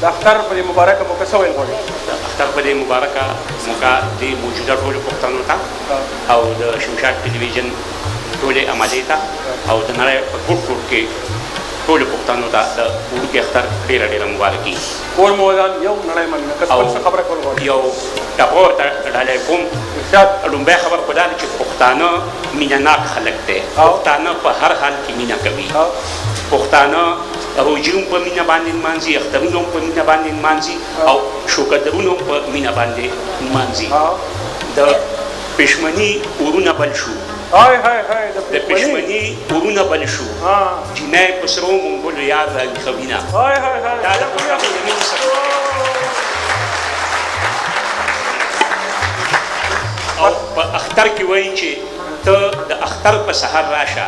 د اختر په دې مبارکه موقع څه ویل غواړې؟ د اختر په دې مبارکه موقع د موجوده ټولو پښتنو ته او د شمشاد ټلویزیون ټولې عملې ته او د نړۍ په ګوټ ګوټ کې ټولو پښتنو ته د وړوکي اختر ډېره ډېره مبارکي. کور مو ودان یو نړۍ مننه که خپل څه خبره کول غواړې؟ یو ټاپو ورته ډالۍ کوم. لومبۍ خبر خو دا ده چې پښتانه مینه ناک خلک دی. پښتانه په هر حال کې مینه کوي. پښتانه روژې هم په مینه باندې نمانځي، اخترونه هم په مینه باندې نمانځي او شوکدرونه هم په مینه باندې نمانځي. د پښمني اورونه بل شو، د پښمني اورونه بل شو، جنۍ په سرو منګلو یار راویښوینه. دا د پښتنو د مینې سره او په اختر کې وایي چې ته د اختر په سحر راشه،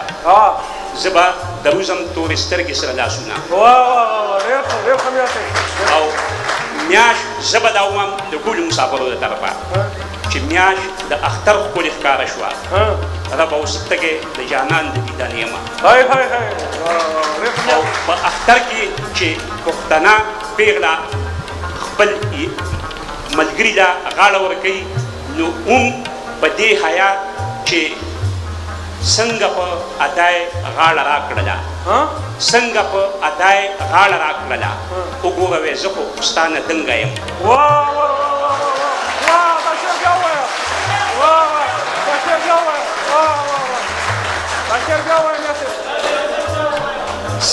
زه به دروزم تورې سترګې سره لاسونه او میاشت زه به دا ووایم د ټولو مسافرو د طرفه چې میاشت د اختر ښکلې ښکاره شوه. ربه اوس تږې د جانان د دیدن یمه. او په اختر کې چې پښتنه پیغله خپل ملګري له غاړه ورکوي نو هم په دې حیا چې څنګه په ادای غاړه راکړله، څنګه په ادای غاړه راکړله، وګوره وې زه خو ستا نه دنګه یم.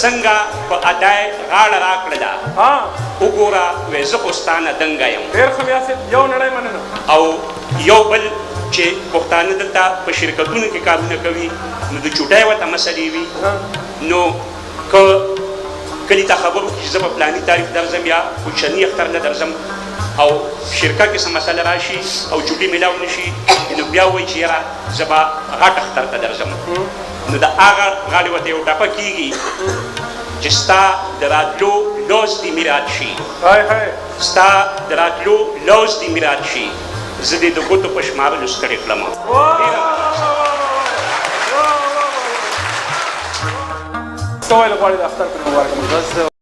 څنګه په ادای غاړه راکړله، وګوره وې زه خو ستا نه دنګه یم. یو نړۍ مننه. او یو بل چې پښتانه دلته په شرکتونو کې کارونه کوي نو د چوټۍ ورته مسلې وي، نو که کلي ته خبر وکړي چې زه په پلاني تاریخ درځم یا کوچني اختر نه درځم او شرکت کې څه مسله راشي او چوټي میلاو نه شي نو بیا وایي چې یاره زه به غټ اختر ته درځم. نو د هغه غاړې ورته یو ټپه کېږي چې ستا د راتلو لوز دې میرات شي، ستا د راتلو لوز دې میرات شي، زه دې د ګوتو په شمارلو ستړی کړم. څه ویل غواړې د اختر په مبارکه موقع؟